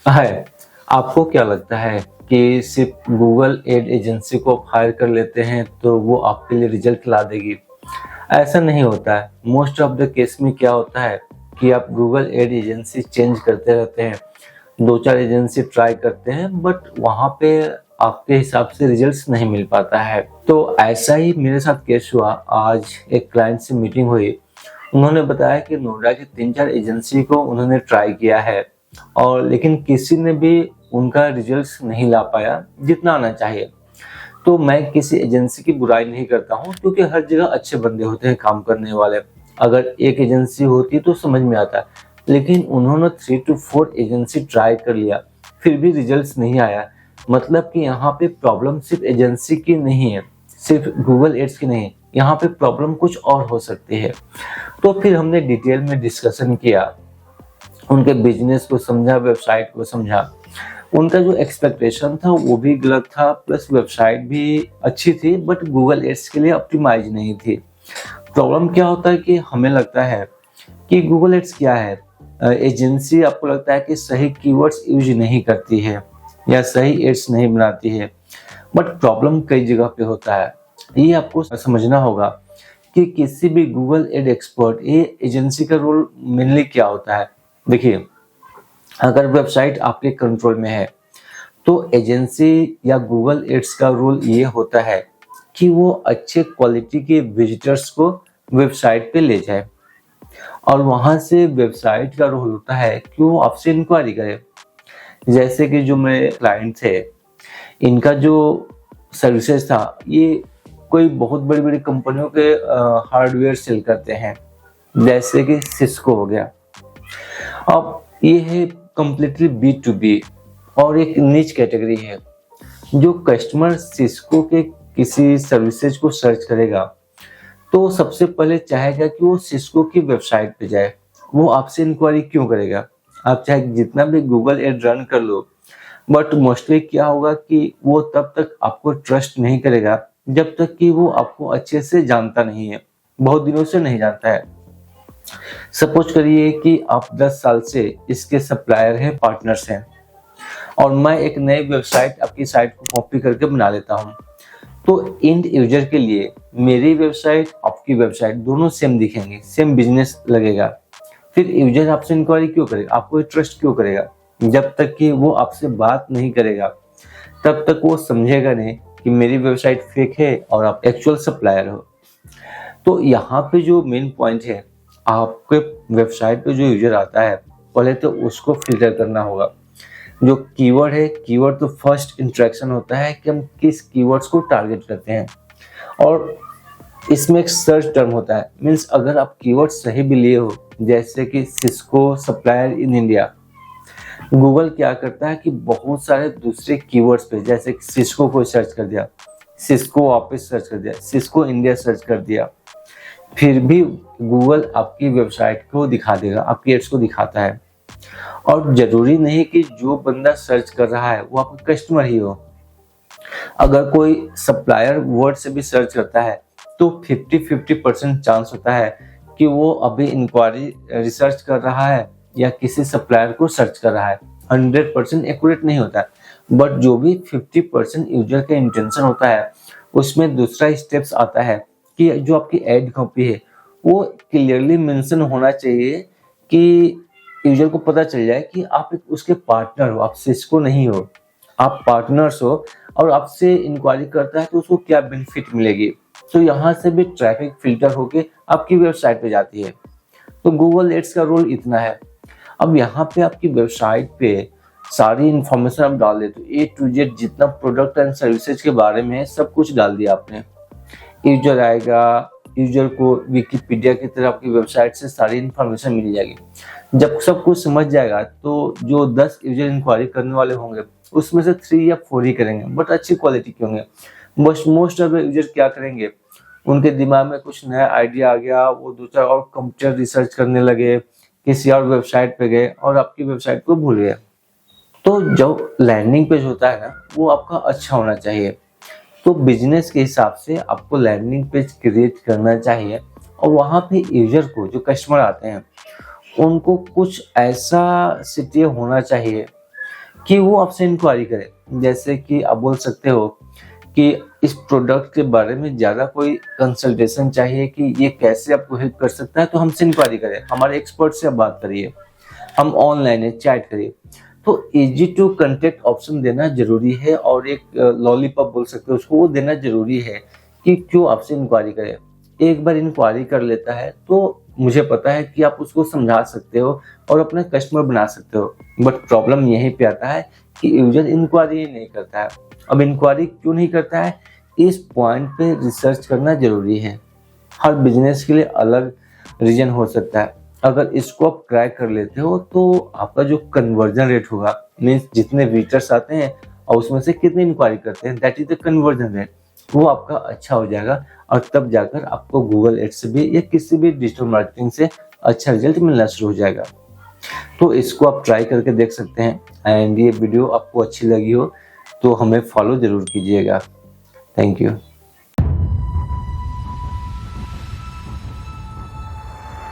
है। आपको क्या लगता है कि सिर्फ गूगल एड एजेंसी को हायर कर लेते हैं तो वो आपके लिए रिजल्ट ला देगी? ऐसा नहीं होता है। मोस्ट ऑफ द केस में क्या होता है कि आप गूगल एड एजेंसी चेंज करते रहते हैं, 2-4 एजेंसी ट्राई करते हैं, बट वहाँ पे आपके हिसाब से रिजल्ट्स नहीं मिल पाता है। तो ऐसा ही मेरे साथ केस हुआ। आज एक क्लाइंट से मीटिंग हुई। उन्होंने बताया कि नोएडा की 3-4 एजेंसी को उन्होंने ट्राई किया है और लेकिन किसी ने भी उनका रिजल्ट्स नहीं ला पाया जितना आना चाहिए। तो मैं किसी एजेंसी की बुराई नहीं करता हूँ, क्योंकि हर जगह अच्छे बंदे होते हैं काम करने वाले। अगर एक एजेंसी होती तो समझ में आता, लेकिन उन्होंने 3 to 4 एजेंसी ट्राई कर लिया, फिर भी रिजल्ट्स नहीं आया। मतलब कि यहाँ पे प्रॉब्लम सिर्फ एजेंसी की नहीं है, सिर्फ गूगल एड्स की नहीं, यहाँ पे प्रॉब्लम कुछ और हो सकती है। तो फिर हमने डिटेल में डिस्कशन किया, उनके बिजनेस को समझा, वेबसाइट को समझा। उनका जो एक्सपेक्टेशन था वो भी गलत था, प्लस वेबसाइट भी अच्छी थी बट गूगल एड्स के लिए ऑप्टिमाइज नहीं थी। प्रॉब्लम क्या होता है कि हमें लगता है कि गूगल एड्स क्या है, एजेंसी आपको लगता है कि सही कीवर्ड्स यूज नहीं करती है या सही एड्स नहीं बनाती है, बट प्रॉब्लम कई जगह पे होता है। ये आपको समझना होगा कि किसी भी गूगल एड एक्सपर्ट, ये एजेंसी का रोल मेनली क्या होता है। देखिए, अगर वेबसाइट आपके कंट्रोल में है तो एजेंसी या गूगल एड्स का रोल ये होता है कि वो अच्छे क्वालिटी के विजिटर्स को वेबसाइट पे ले जाए, और वहां से वेबसाइट का रोल होता है कि वो आपसे इंक्वायरी करे। जैसे कि जो मेरे क्लाइंट थे, इनका जो सर्विसेज था, ये कोई बहुत बड़ी बड़ी कंपनियों के हार्डवेयर सेल करते हैं, जैसे कि सिस्को हो गया। अब ये है कंप्लीटली B2B और एक निच कैटेगरी है। जो कस्टमर सिस्को के किसी सर्विसेज को सर्च करेगा तो सबसे पहले चाहेगा कि वो सिस्को की वेबसाइट पे जाए। वो आपसे इंक्वायरी क्यों करेगा? आप चाहे जितना भी गूगल एड रन कर लो, बट मोस्टली क्या होगा कि वो तब तक आपको ट्रस्ट नहीं करेगा जब तक कि वो आपको अच्छे से जानता नहीं है, बहुत दिनों से नहीं जानता है। सपोज करिए कि आप 10 साल से इसके सप्लायर हैं, पार्टनर्स हैं, और मैं एक नई वेबसाइट आपकी साइट को कॉपी करके बना लेता हूँ। तो इंड यूजर के लिए मेरी वेबसाइट, आपकी वेबसाइट दोनों सेम दिखेंगे, सेम बिजनेस लगेगा। फिर यूजर आपसे इंक्वायरी क्यों करेगा, आपको ट्रस्ट क्यों करेगा? जब तक कि वो आपसे बात नहीं करेगा तब तक वो समझेगा नहीं कि मेरी वेबसाइट फेक है और आप एक्चुअल सप्लायर हो। तो यहाँ पे जो मेन पॉइंट है, आपके वेबसाइट पे जो यूजर आता है पहले तो उसको फिल्टर करना होगा। जो कीवर्ड है, कीवर्ड तो फर्स्ट इंटरेक्शन होता है कि हम किस कीवर्ड्स को टारगेट करते हैं, और इसमें एक सर्च टर्म होता है। मीन्स अगर आप कीवर्ड सही भी लिए हो, जैसे कि Cisco supplier in India, Google क्या करता है कि बहुत सारे दूसरे कीवर्ड्स पे, जैसे कि सिस्को को सर्च कर दिया, सिस्को वापस सर्च कर दिया, सिस्को इंडिया सर्च कर दिया, फिर भी गूगल आपकी वेबसाइट को दिखा देगा, आपकी एड्स को दिखाता है। और जरूरी नहीं कि जो बंदा सर्च कर रहा है वो आपका कस्टमर ही हो। अगर कोई सप्लायर वर्ड से भी सर्च करता है तो 50-50% चांस होता है कि वो अभी इंक्वायरी रिसर्च कर रहा है या किसी सप्लायर को सर्च कर रहा है। 100% एक्यूरेट नहीं होता है, बट जो भी 50% यूजर का इंटेंशन होता है उसमें दूसरा स्टेप्स आता है कि जो आपकी एड कॉपी है वो क्लियरली मेंशन होना चाहिए कि यूजर को पता चल जाए कि आप एक उसके पार्टनर हो, आप सिस्को नहीं हो, आप पार्टनर्स हो, और आपसे इंक्वायरी करता है तो उसको क्या बेनिफिट मिलेगी। तो यहाँ से भी ट्रैफिक फिल्टर होके आपकी वेबसाइट पे जाती है। तो गूगल एड्स का रोल इतना है। अब यहाँ पे आपकी वेबसाइट पे सारी इंफॉर्मेशन आप डाल देते हो, A to Z जितना प्रोडक्ट एंड सर्विसेज के बारे में है सब कुछ डाल दिया आपने। यूजर आएगा, यूजर को विकिपीडिया की तरह आपकी वेबसाइट से सारी इंफॉर्मेशन मिल जाएगी। जब सब कुछ समझ जाएगा तो जो 10 यूजर इंक्वायरी करने वाले होंगे उसमें से 3 या 4 ही करेंगे, बट अच्छी क्वालिटी के होंगे। मोस्ट ऑफ द यूजर क्या करेंगे, उनके दिमाग में कुछ नया आइडिया आ गया, वो 2-4 और कंप्यूटर रिसर्च करने लगे, किसी और वेबसाइट पे गए और आपकी वेबसाइट को भूल गए। तो जो लैंडिंग पेज होता है ना, वो आपका अच्छा होना चाहिए। तो बिजनेस के हिसाब से आपको लैंडिंग पेज क्रिएट करना चाहिए, और वहाँ पे यूजर को, जो कस्टमर आते हैं, उनको कुछ ऐसा सिटी होना चाहिए कि वो आपसे इंक्वायरी करे। जैसे कि आप बोल सकते हो कि इस प्रोडक्ट के बारे में ज़्यादा कोई कंसल्टेशन चाहिए कि ये कैसे आपको हेल्प कर सकता है, तो हमसे इंक्वायरी करें, हमारे एक्सपर्ट से आप बात करिए, हम ऑनलाइन है चैट करिए। तो इजी टू कांटेक्ट ऑप्शन देना जरूरी है, और एक लॉलीपॉप बोल सकते हो उसको, वो देना जरूरी है कि क्यों आपसे इंक्वायरी करे। एक बार इंक्वायरी कर लेता है तो मुझे पता है कि आप उसको समझा सकते हो और अपना कस्टमर बना सकते हो। बट प्रॉब्लम यहीं पे आता है कि यूजर इंक्वायरी नहीं करता है। अब इंक्वायरी क्यों नहीं करता है, इस पॉइंट पे रिसर्च करना जरूरी है। हर बिजनेस के लिए अलग रीजन हो सकता है। अगर इसको आप क्रैक कर लेते हो तो आपका जो कन्वर्जन रेट होगा, मीन्स जितने विजिटर्स आते हैं और उसमें से कितने इंक्वायरी करते हैं, that is the conversion rate, वो आपका अच्छा हो जाएगा। और तब जाकर आपको गूगल एड्स से भी या किसी भी डिजिटल मार्केटिंग से अच्छा रिजल्ट मिलना शुरू हो जाएगा। तो इसको आप ट्राई करके देख सकते हैं। एंड ये वीडियो आपको अच्छी लगी हो तो हमें फॉलो जरूर कीजिएगा। Thank you.